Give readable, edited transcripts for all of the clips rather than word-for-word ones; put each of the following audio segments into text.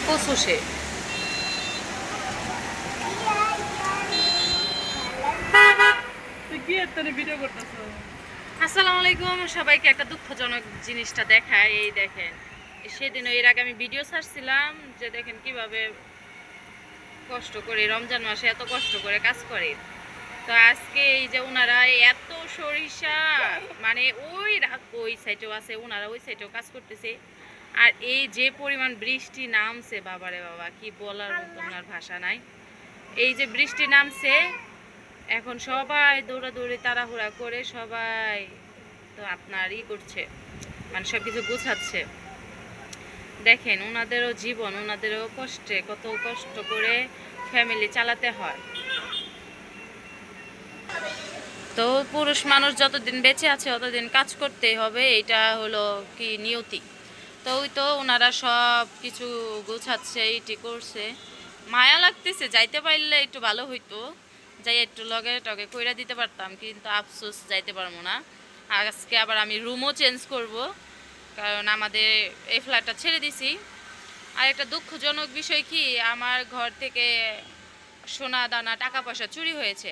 কচু সে আসসালামু আলাইকুম সবাইকে। একটা দুঃখজনক জিনিসটা দেখায়, এই দেখেন সেদিন এর আগে আমি ভিডিও ছাড়ছিলাম যে দেখেন কিভাবে কষ্ট করে রমজান মাসে এত কষ্ট করে কাজ করে। তো আজকে এই যে ওনারা এত সরিষা মানে ওই সাইডেও আছে, ওনারা ওই সাইডেও কাজ করতেছে। আর এই যে পরিমাণ বৃষ্টি নামছে, বাবারে বাবা কি বলার মতো ওনার ভাষা নাই। এই যে বৃষ্টি নামছে, এখন সবাই দৌড়াদৌড়ি তাড়াহুড়া করে সবাই তো আপনার করছে, মানে সব কিছু গুছাচ্ছে। দেখেন ওনাদেরও জীবন, ওনাদেরও কষ্টে, কত কষ্ট করে ফ্যামিলি চালাতে হয়। তো পুরুষ মানুষ যতদিন বেঁচে আছে ততদিন কাজ করতেই হবে, এটা হলো কি নিয়তি। তো ওই তো ওনারা সব কিছু গুছাচ্ছে, এইটি করছে। মায়া লাগতেছে, যাইতে পারলে একটু ভালো হইতো, যাই একটু লগে টগে কইরা দিতে পারতাম, কিন্তু আফসোস যাইতে পারবো না। আজকে আবার আমি রুমও চেঞ্জ করব, কারণ আমাদের এই ফ্ল্যাটটা ছেড়ে দিছি। আর একটা দুঃখজনক বিষয় কি, আমার ঘর থেকে সোনা দানা টাকা পয়সা চুরি হয়েছে।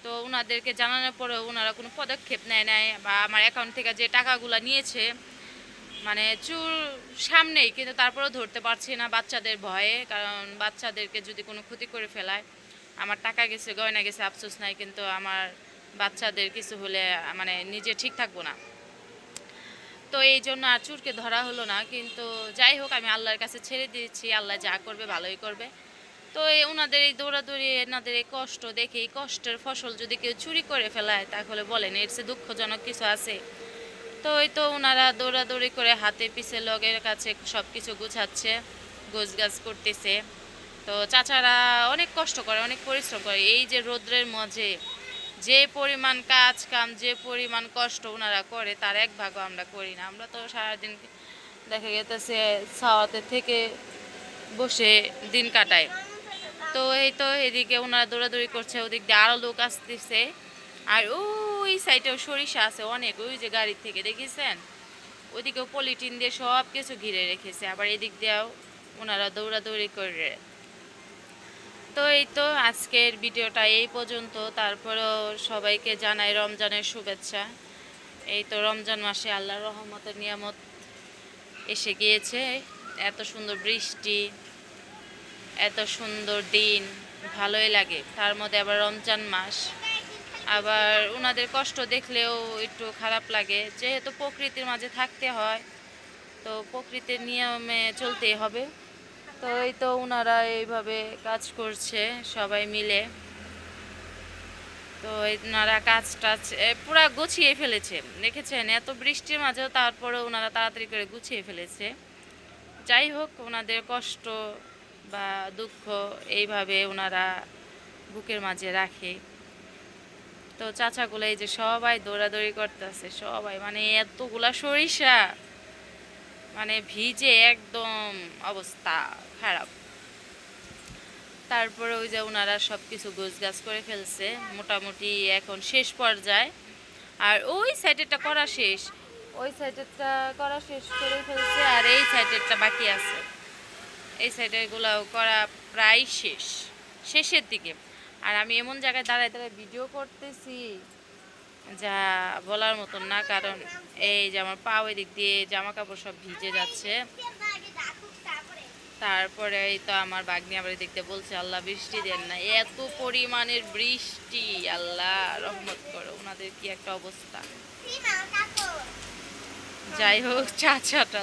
তো ওনাদেরকে জানানোর পরেও ওনারা কোনো পদক্ষেপ নেয় নাই, বা আমার অ্যাকাউন্ট থেকে যে টাকাগুলো নিয়েছে মানে চুর সামনেই, কিন্তু তারপরেও ধরতে পারছি না বাচ্চাদের ভয়ে, কারণ বাচ্চাদেরকে যদি কোনো ক্ষতি করে ফেলায়, আমার টাকা গেছে গয়না গেছে আফসোস নাই, কিন্তু আমার বাচ্চাদের কিছু হলে মানে নিজে ঠিক থাকবো না। তো এই জন্য আর চুরকে ধরা হলো না, কিন্তু যাই হোক আমি আল্লাহর কাছে ছেড়ে দিয়েছি, আল্লাহ যা করবে ভালোই করবে। তো ওনাদের এই দৌড়াদৌড়ি, এনাদের এই কষ্ট দেখে, এই কষ্টের ফসল যদি কেউ চুরি করে ফেলায় তাহলে বলেন এর চেয়ে দুঃখজনক কিছু আছে? তো ওই তো ওনারা দৌড়াদৌড়ি করে হাতে পিছে লগের কাছে সব কিছু গুছাচ্ছে, গোছগাছ করতেছে। তো চাচারা অনেক কষ্ট করে, অনেক পরিশ্রম করে, এই যে রৌদ্রের মাঝে যে পরিমাণ কাজ কাম, যে পরিমাণ কষ্ট ওনারা করে তার এক ভাগও আমরা করি না। আমরা তো সারাদিন দেখা গেতেছে ছাওয়াতে থেকে বসে দিন কাটাই। তো এই তো এদিকে ওনারা দৌড়াদৌড়ি করছে, ওদিক দিয়ে আরও লোক আসতেছে। আর ওই সাইডেও সরিষা আছে অনেক, ওই যে গাড়ির থেকে দেখেছেন, ওইদিকেও পলিথিন দিয়ে সব কিছু ঘিরে রেখেছে, আবার এদিক দিয়েও ওনারা দৌড়াদৌড়ি করে। তো এই তো আজকের ভিডিওটা এই পর্যন্ত। তারপরেও সবাইকে জানাই রমজানের শুভেচ্ছা। এই তো রমজান মাসে আল্লাহর রহমতের নিয়ামত এসে গিয়েছে, এত সুন্দর বৃষ্টি, এত সুন্দর দিন, ভালোই লাগে। তার মধ্যে আবার রমজান মাস, আবার ওনাদের কষ্ট দেখলেও একটু খারাপ লাগে, যেহেতু প্রকৃতির মাঝে থাকতে হয়, তো প্রকৃতির নিয়মে চলতেই হবে। তো এই তো ওনারা এইভাবে কাজ করছে সবাই মিলে। তো ওনারা কাজ টাজ পুরা গুছিয়ে ফেলেছে, দেখেছেন এত বৃষ্টির মাঝেও তারপরে ওনারা তাড়াতাড়ি করে গুছিয়ে ফেলেছে। যাই হোক, ওনাদের কষ্ট বা দুঃখ এইভাবে ওনারা বুকের মাঝে রাখে। তো চাচাগুলো এই যে সবাই দৌড়াদৌড়ি করতেছে, সবাই মানে এতগুলা সরিষা মানে ভিজে একদম অবস্থা খারাপ। তারপরে ওই যে ওনারা সব কিছু গোছগাছ করে ফেলছে, মোটামুটি এখন শেষ পর্যায়ে। আর ওই সাইডেরটা করা শেষ, ওই সাইডেরটা করা শেষ করে ফেলছে, আর এই সাইডেরটা বাকি আছে। এই সাইডেরগুলোও করা প্রায় শেষ, শেষের দিকে। আর আমি এমন জায়গায় দাঁড়ায় দাঁড়ায় ভিডিও করতেছি যা বলার মতন না, কারণ এই যে আমার পা ওই দিক দিয়ে জামা কাপড় সব ভিজে যাচ্ছে। তারপরে এই তো আমার বাগনি আবার দেখতে বলছে আল্লাহ বৃষ্টি দেন না, এত পরিমাণের বৃষ্টি, আল্লাহ রহমত করো, ওনাদের কি একটা অবস্থা। যাই হোক চাচাটা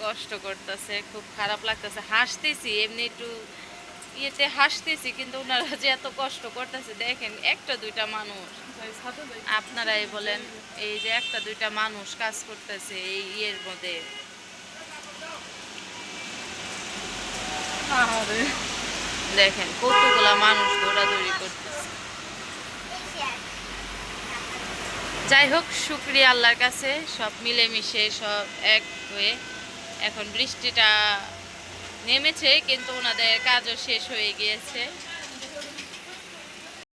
কষ্ট করতেছে, খুব খারাপ লাগতেছে, হাসতেছি এমনি একটু ইয়েতে হাসতেছি, কিন্তু ওনারা যে এত কষ্ট করতেছে দেখেন, একটা দুইটা মানুষ, আপনারাই বলেন, এই যে একটা দুইটা মানুষ কাজ করতেছে এই ইয়ের মধ্যে, দেখেন কতগুলা মানুষ দৌড়াদৌড়ি করতেছে। যাই হোক, শুকরিয়া আল্লাহর কাছে, সব মিলেমিশে সব এক হয়ে। এখন বৃষ্টিটা নেমেছে, কিন্তু ওনাদের কাজও শেষ হয়ে গিয়েছে।